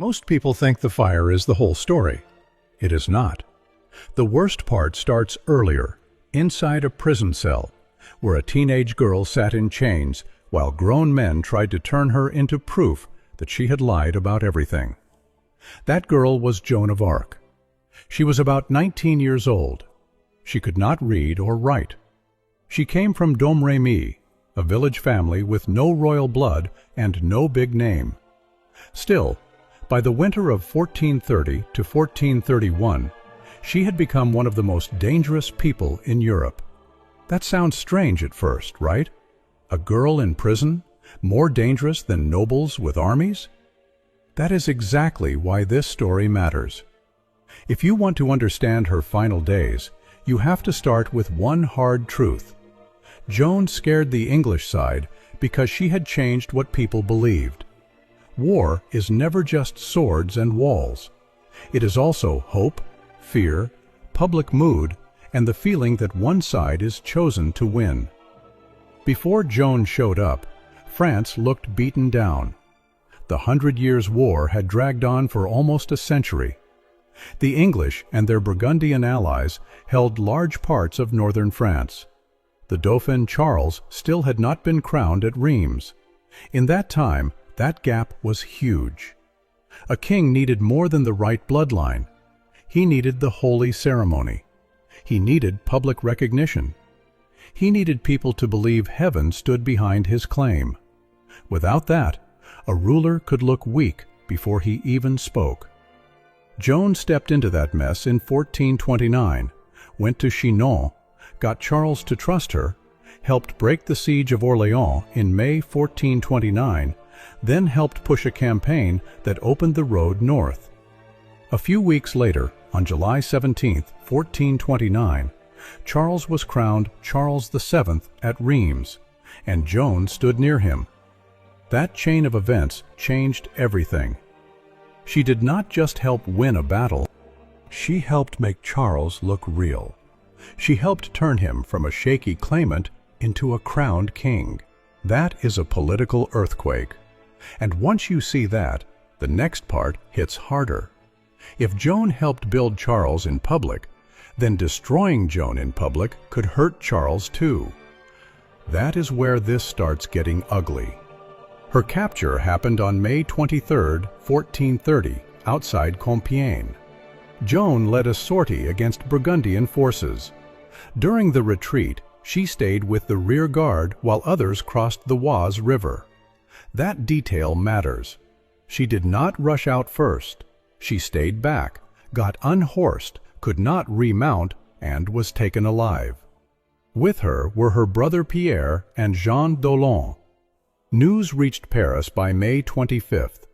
Most people think the fire is the whole story. It is not. The worst part starts earlier, inside a prison cell, where a teenage girl sat in chains while grown men tried to turn her into proof that she had lied about everything. That girl was Joan of Arc. She was about 19 years old. She could not read or write. She came from Domremy, a village family with no royal blood and no big name. Still, by the winter of 1430 to 1431, she had become one of the most dangerous people in Europe. That sounds strange at first, right? A girl in prison, more dangerous than nobles with armies? That is exactly why this story matters. If you want to understand her final days, you have to start with one hard truth. Joan scared the English side because she had changed what people believed. War is never just swords and walls. It is also hope, fear, public mood, and the feeling that one side is chosen to win. Before Joan showed up, France looked beaten down. The 100 Years' War had dragged on for almost a century. The English and their Burgundian allies held large parts of northern France. The Dauphin Charles still had not been crowned at Reims. In that time, that gap was huge. A king needed more than the right bloodline. He needed the holy ceremony. He needed public recognition. He needed people to believe heaven stood behind his claim. Without that, a ruler could look weak before he even spoke. Joan stepped into that mess in 1429, went to Chinon, got Charles to trust her, helped break the siege of Orléans in May 1429, then helped push a campaign that opened the road north. A few weeks later, on July 17, 1429, Charles was crowned Charles VII at Reims, and Joan stood near him. That chain of events changed everything. She did not just help win a battle, she helped make Charles look real. She helped turn him from a shaky claimant into a crowned king. That is a political earthquake. And once you see that, the next part hits harder. If Joan helped build Charles in public, then destroying Joan in public could hurt Charles too. That is where this starts getting ugly. Her capture happened on May 23, 1430, outside Compiègne. Joan led a sortie against Burgundian forces. During the retreat, she stayed with the rear guard while others crossed the Oise River. That detail matters. She did not rush out first. She stayed back, got unhorsed, could not remount, and was taken alive. With her were her brother Pierre and Jean d'Aulon. News reached Paris by May 25th.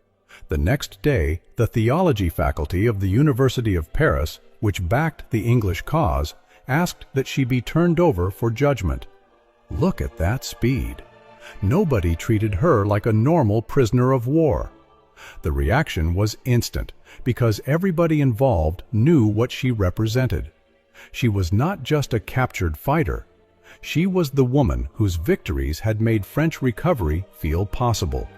The next day, the theology faculty of the University of Paris, which backed the English cause, asked that she be turned over for judgment. Look at that speed. Nobody treated her like a normal prisoner of war. The reaction was instant, because everybody involved knew what she represented. She was not just a captured fighter. She was the woman whose victories had made French recovery feel possible.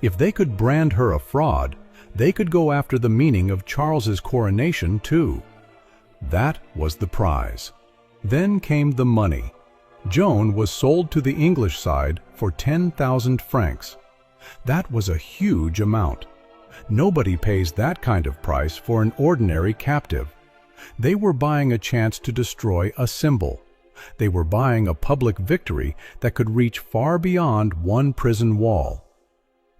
If they could brand her a fraud, they could go after the meaning of Charles's coronation too. That was the prize. Then came the money. Joan was sold to the English side for 10,000 francs. That was a huge amount. Nobody pays that kind of price for an ordinary captive. They were buying a chance to destroy a symbol. They were buying a public victory that could reach far beyond one prison wall.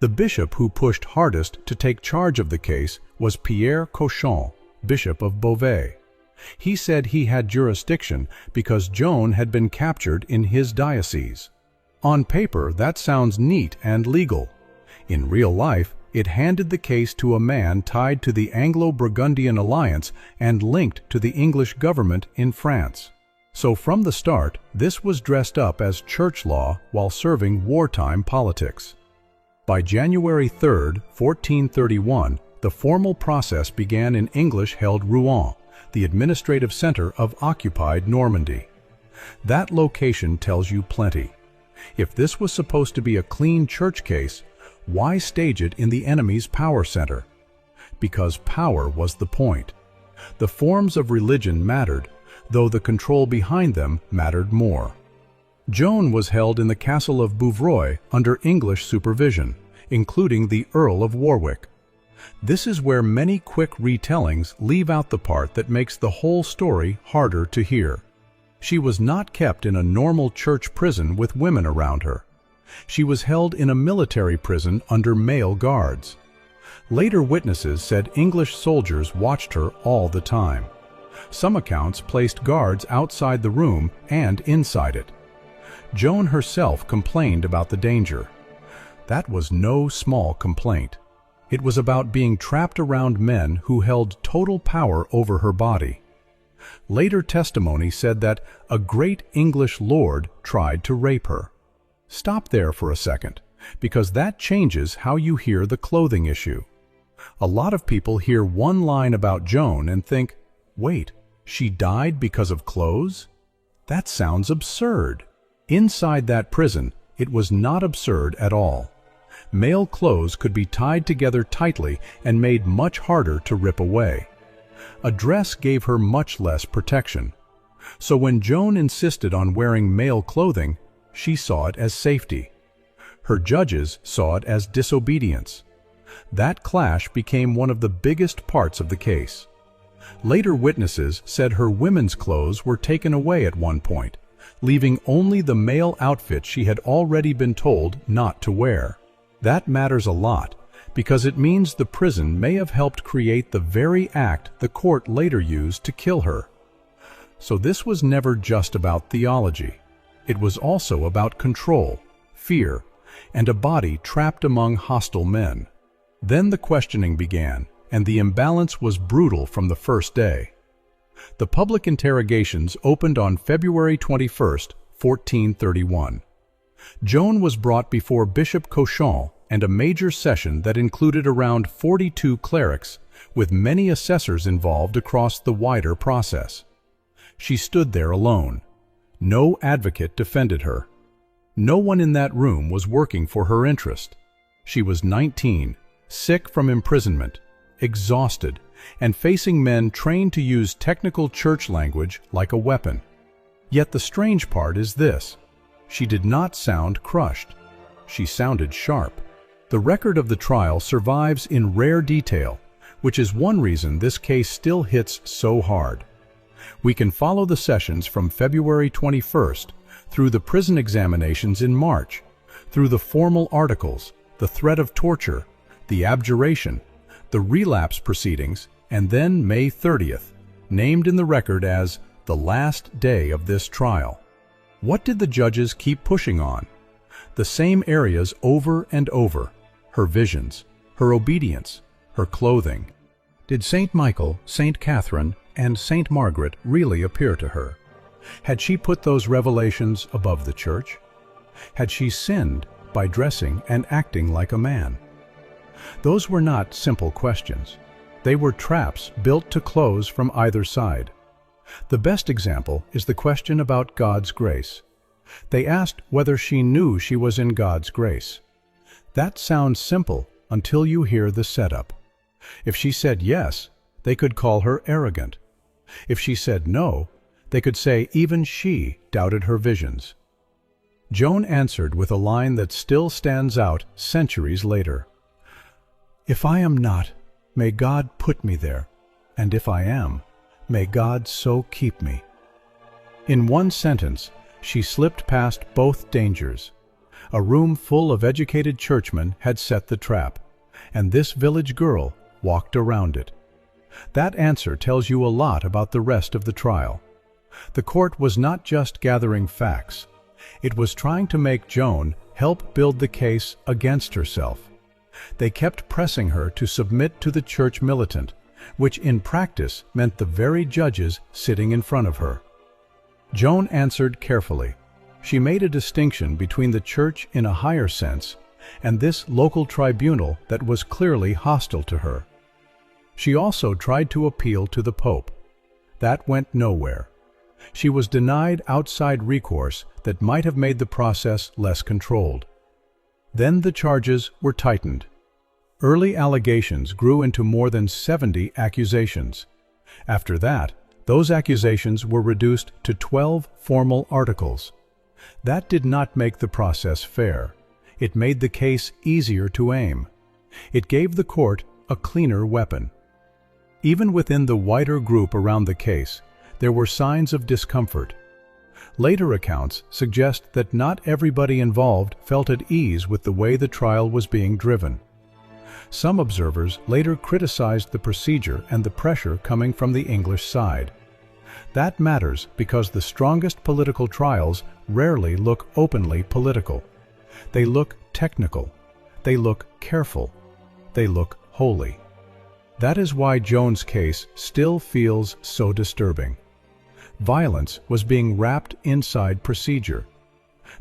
The bishop who pushed hardest to take charge of the case was Pierre Cauchon, Bishop of Beauvais. He said he had jurisdiction because Joan had been captured in his diocese. On paper, that sounds neat and legal. In real life, it handed the case to a man tied to the Anglo-Burgundian alliance and linked to the English government in France. So from the start, this was dressed up as church law while serving wartime politics. By January 3, 1431, the formal process began in English-held Rouen, the administrative center of occupied Normandy. That location tells you plenty. If this was supposed to be a clean church case, why stage it in the enemy's power center? because power was the point. The forms of religion mattered, though the control behind them mattered more. Joan was held in the castle of Bouvroy under English supervision, including the Earl of Warwick. This is where many quick retellings leave out the part that makes the whole story harder to hear. She was not kept in a normal church prison with women around her. She was held in a military prison under male guards. Later witnesses said English soldiers watched her all the time. Some accounts placed guards outside the room and inside it. Joan herself complained about the danger. That was no small complaint. It was about being trapped around men who held total power over her body. Later testimony said that a great English lord tried to rape her. Stop there for a second, because that changes how you hear the clothing issue. A lot of people hear one line about Joan and think, wait, she died because of clothes? That sounds absurd. Inside that prison, it was not absurd at all. Male clothes could be tied together tightly and made much harder to rip away. A dress gave her much less protection. So when Joan insisted on wearing male clothing, she saw it as safety. Her judges saw it as disobedience. That clash became one of the biggest parts of the case. Later witnesses said her women's clothes were taken away at one point, leaving only the male outfit she had already been told not to wear. That matters a lot, because it means the prison may have helped create the very act the court later used to kill her. So this was never just about theology. It was also about control, fear, and a body trapped among hostile men. Then the questioning began, and the imbalance was brutal from the first day. The public interrogations opened on February 21, 1431. Joan was brought before Bishop Cauchon and a major session that included around 42 clerics, with many assessors involved across the wider process. She stood there alone. No advocate defended her. No one in that room was working for her interest. She was 19, sick from imprisonment, exhausted, and facing men trained to use technical church language like a weapon. Yet the strange part is this: she did not sound crushed. She sounded sharp. The record of the trial survives in rare detail, which is one reason this case still hits so hard. We can follow the sessions from February 21st through the prison examinations in March, through the formal articles, the threat of torture, the abjuration, the relapse proceedings, and then May 30th, named in the record as the last day of this trial. What did the judges keep pushing on? The same areas over and over: her visions, her obedience, her clothing. Did Saint Michael, Saint Catherine, and Saint Margaret really appear to her? Had she put those revelations above the church? Had she sinned by dressing and acting like a man? Those were not simple questions. They were traps built to close from either side. The best example is the question about God's grace. They asked whether she knew she was in God's grace. That sounds simple until you hear the setup. If she said yes, they could call her arrogant. If she said no, they could say even she doubted her visions. Joan answered with a line that still stands out centuries later. "If I am not, may God put me there, and if I am, may God so keep me." In one sentence, she slipped past both dangers. A room full of educated churchmen had set the trap, and this village girl walked around it. That answer tells you a lot about the rest of the trial. The court was not just gathering facts. It was trying to make Joan help build the case against herself. They kept pressing her to submit to the church militant, which in practice meant the very judges sitting in front of her. Joan answered carefully. She made a distinction between the church in a higher sense and this local tribunal that was clearly hostile to her. She also tried to appeal to the Pope. That went nowhere. She was denied outside recourse that might have made the process less controlled. Then the charges were tightened. Early allegations grew into more than 70 accusations. After that, those accusations were reduced to 12 formal articles. That did not make the process fair. It made the case easier to aim. It gave the court a cleaner weapon. Even within the wider group around the case, there were signs of discomfort. Later accounts suggest that not everybody involved felt at ease with the way the trial was being driven. Some observers later criticized the procedure and the pressure coming from the English side. That matters because the strongest political trials rarely look openly political. They look technical. They look careful. They look holy. That is why Joan's case still feels so disturbing. Violence was being wrapped inside procedure.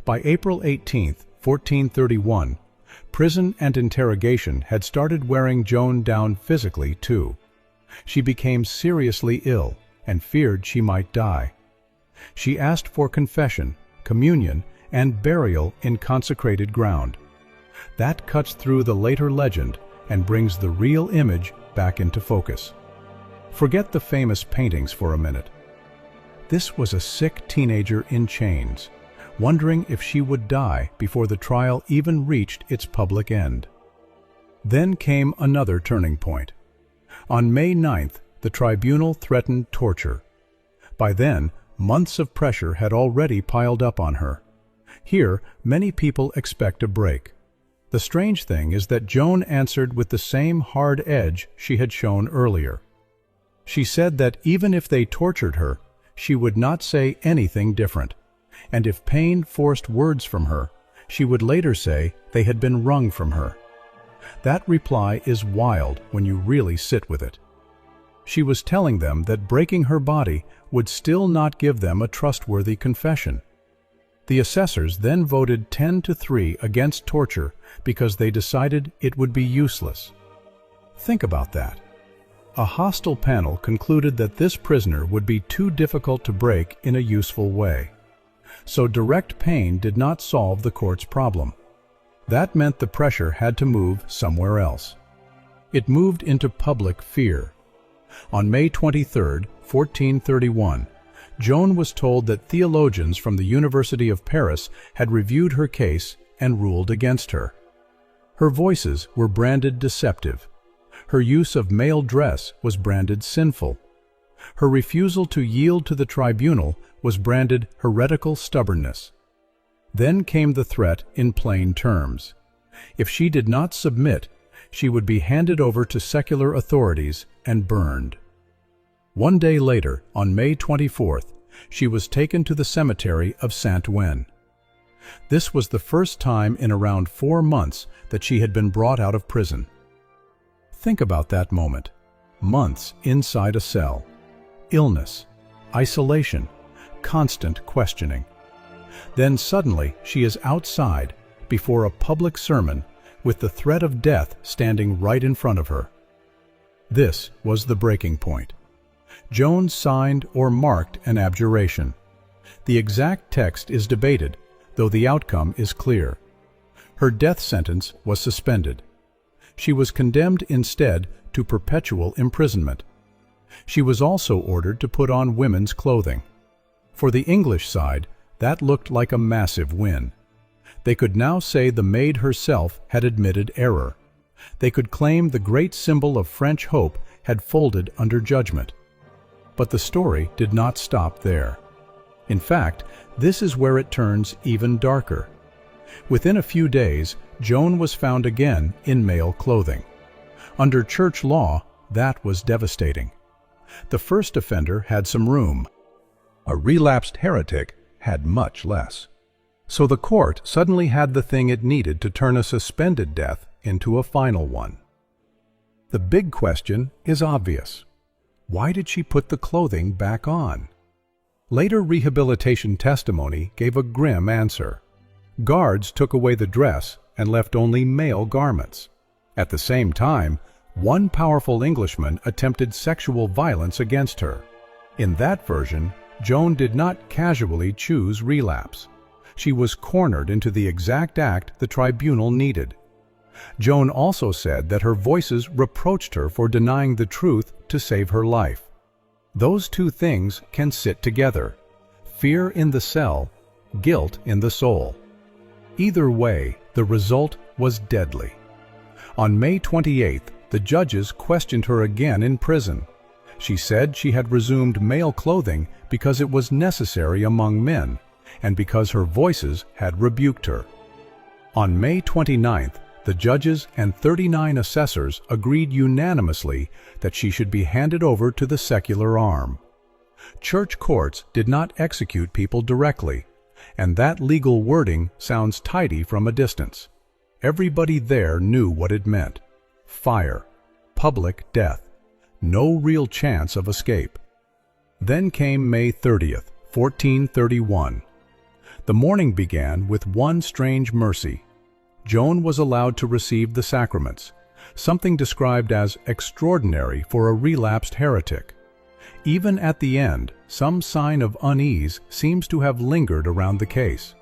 By April 18, 1431, prison and interrogation had started wearing Joan down physically too. She became seriously ill and feared she might die. She asked for confession, communion, and burial in consecrated ground. That cuts through the later legend and brings the real image back into focus. Forget the famous paintings for a minute. This was a sick teenager in chains, wondering if she would die before the trial even reached its public end. Then came another turning point. On May 9th, the tribunal threatened torture. By then, months of pressure had already piled up on her. Here, many people expect a break. The strange thing is that Joan answered with the same hard edge she had shown earlier. She said that even if they tortured her, she would not say anything different, and if pain forced words from her, she would later say they had been wrung from her. That reply is wild when you really sit with it. She was telling them that breaking her body would still not give them a trustworthy confession. The assessors then voted 10-3 against torture because they decided it would be useless. Think about that. A hostile panel concluded that this prisoner would be too difficult to break in a useful way. So direct pain did not solve the court's problem. That meant the pressure had to move somewhere else. It moved into public fear. On May 23, 1431, Joan was told that theologians from the University of Paris had reviewed her case and ruled against her. Her voices were branded deceptive. Her use of male dress was branded sinful. Her refusal to yield to the tribunal was branded heretical stubbornness. Then came the threat in plain terms. If she did not submit, she would be handed over to secular authorities and burned. One day later, on May 24th, she was taken to the cemetery of Saint-Ouen. This was the first time in around 4 months that she had been brought out of prison. Think about that moment. Months inside a cell. Illness, isolation, constant questioning. Then suddenly she is outside, before a public sermon, with the threat of death standing right in front of her. This was the breaking point. Joan signed or marked an abjuration. The exact text is debated, though the outcome is clear. Her death sentence was suspended. She was condemned instead to perpetual imprisonment. She was also ordered to put on women's clothing. For the English side, that looked like a massive win. They could now say the maid herself had admitted error. They could claim the great symbol of French hope had folded under judgment. But the story did not stop there. In fact, this is where it turns even darker. Within a few days, Joan was found again in male clothing. Under church law, that was devastating. The first offender had some room. A relapsed heretic had much less. So the court suddenly had the thing it needed to turn a suspended death into a final one. The big question is obvious. Why did she put the clothing back on? Later rehabilitation testimony gave a grim answer. Guards took away the dress and left only male garments. At the same time, one powerful Englishman attempted sexual violence against her. In that version, Joan did not casually choose relapse. She was cornered into the exact act the tribunal needed. Joan also said that her voices reproached her for denying the truth to save her life. Those two things can sit together: fear in the cell, guilt in the soul. Either way, the result was deadly. On May 28th, the judges questioned her again in prison. She said she had resumed male clothing because it was necessary among men, and because her voices had rebuked her. On May 29th, the judges and 39 assessors agreed unanimously that she should be handed over to the secular arm. Church courts did not execute people directly, and that legal wording sounds tidy from a distance. Everybody there knew what it meant: fire, public death, no real chance of escape. Then came May 30th, 1431. The morning began with one strange mercy. Joan was allowed to receive the sacraments, something described as extraordinary for a relapsed heretic. Even at the end, some sign of unease seems to have lingered around the case.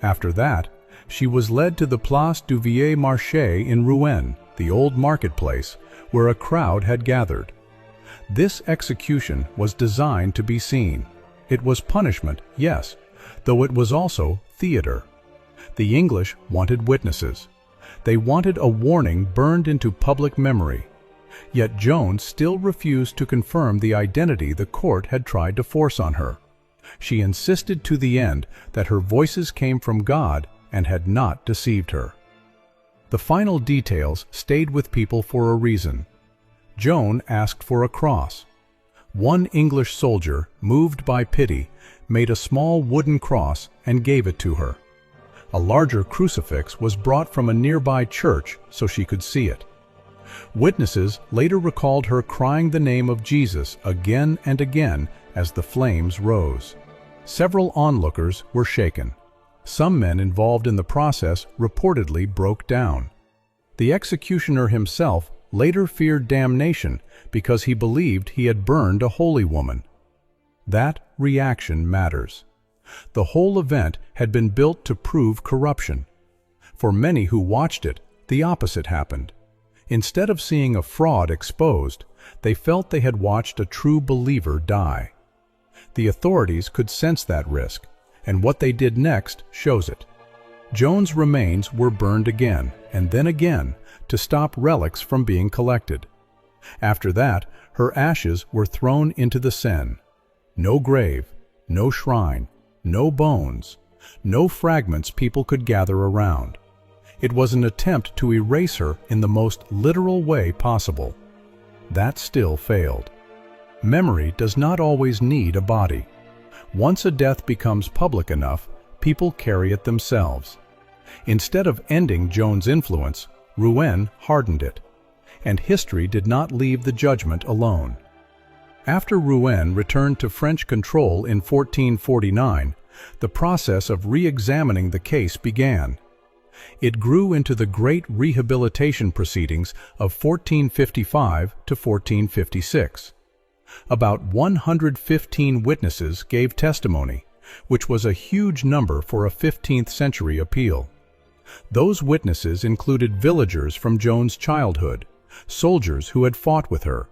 After that, she was led to the Place du Vieux Marché in Rouen, the old marketplace, where a crowd had gathered. This execution was designed to be seen. It was punishment, yes, though it was also theater. The English wanted witnesses. They wanted a warning burned into public memory. Yet Joan still refused to confirm the identity the court had tried to force on her. She insisted to the end that her voices came from God and had not deceived her. The final details stayed with people for a reason. Joan asked for a cross. One English soldier, moved by pity, made a small wooden cross and gave it to her. A larger crucifix was brought from a nearby church so she could see it. Witnesses later recalled her crying the name of Jesus again and again as the flames rose. Several onlookers were shaken. Some men involved in the process reportedly broke down. The executioner himself later feared damnation because he believed he had burned a holy woman. That reaction matters. The whole event had been built to prove corruption. For many who watched it, the opposite happened. Instead of seeing a fraud exposed, they felt they had watched a true believer die. The authorities could sense that risk, and what they did next shows it. Joan's remains were burned again, and then again, to stop relics from being collected. After that, her ashes were thrown into the Seine. No grave, no shrine, no bones, no fragments people could gather around. It was an attempt to erase her in the most literal way possible. That still failed. Memory does not always need a body. Once a death becomes public enough, people carry it themselves. Instead of ending Joan's influence, Rouen hardened it, and history did not leave the judgment alone. After Rouen returned to French control in 1449, the process of re-examining the case began. It grew into the great rehabilitation proceedings of 1455 to 1456. About 115 witnesses gave testimony, which was a huge number for a 15th century appeal. Those witnesses included villagers from Joan's childhood, soldiers who had fought with her,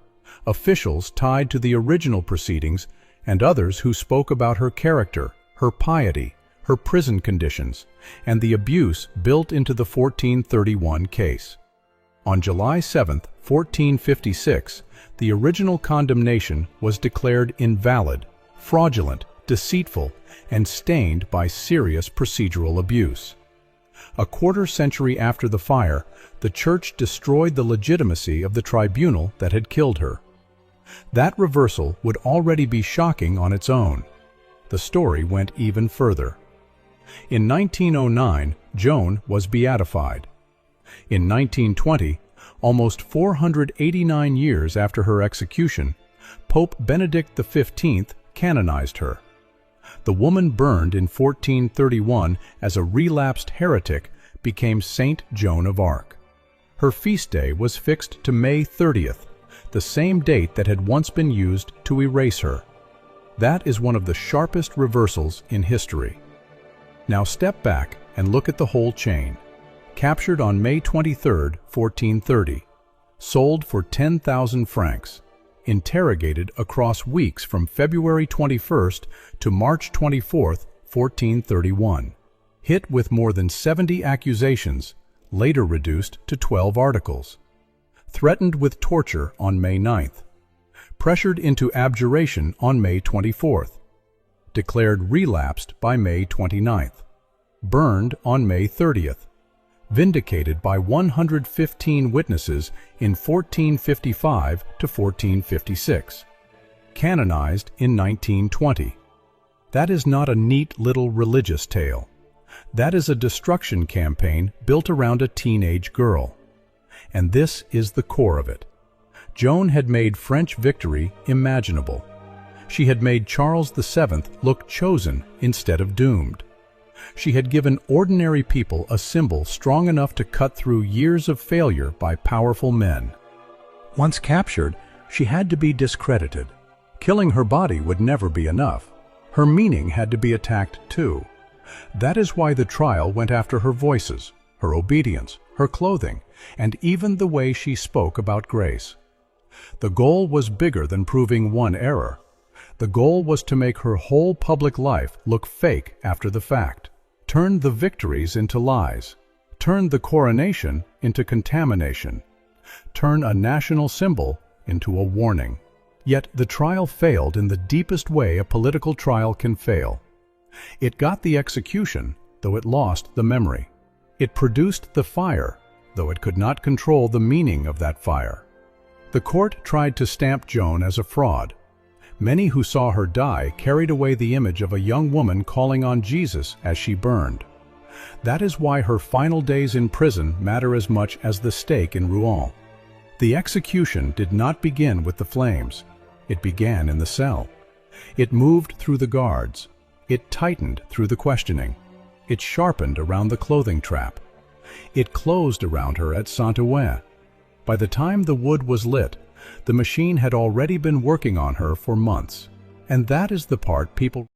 officials tied to the original proceedings, and others who spoke about her character, her piety, her prison conditions, and the abuse built into the 1431 case. On July 7, 1456, the original condemnation was declared invalid, fraudulent, deceitful, and stained by serious procedural abuse. A quarter century after the fire, the Church destroyed the legitimacy of the tribunal that had killed her. That reversal would already be shocking on its own. The story went even further. In 1909, Joan was beatified. In 1920, almost 489 years after her execution, Pope Benedict XV canonized her. The woman burned in 1431 as a relapsed heretic became Saint Joan of Arc. Her feast day was fixed to May 30th, the same date that had once been used to erase her. That is one of the sharpest reversals in history. Now step back and look at the whole chain. captured on May 23, 1430, sold for 10,000 francs, interrogated across weeks from February 21st to March 24th, 1431, hit with more than 70 accusations, later reduced to 12 articles, threatened with torture on May 9th, pressured into abjuration on May 24th, declared relapsed by May 29th, burned on May 30th, vindicated by 115 witnesses in 1455 to 1456, canonized in 1920. That is not a neat little religious tale. That is a destruction campaign built around a teenage girl. And this is the core of it. Joan had made French victory imaginable. She had made Charles VII look chosen instead of doomed. She had given ordinary people a symbol strong enough to cut through years of failure by powerful men. Once captured, she had to be discredited. Killing her body would never be enough. Her meaning had to be attacked too. That is why the trial went after her voices, her obedience, her clothing, and even the way she spoke about grace. The goal was bigger than proving one error. The goal was to make her whole public life look fake after the fact, turn the victories into lies, turn the coronation into contamination, turn a national symbol into a warning. Yet the trial failed in the deepest way a political trial can fail. It got the execution, though it lost the memory. It produced the fire, though it could not control the meaning of that fire. The court tried to stamp Joan as a fraud. Many who saw her die carried away the image of a young woman calling on Jesus as she burned. That is why her final days in prison matter as much as the stake in Rouen. The execution did not begin with the flames. It began in the cell. It moved through the guards. It tightened through the questioning. It sharpened around the clothing trap. It closed around her at Saint-Ouen. By the time the wood was lit, the machine had already been working on her for months. And that is the part people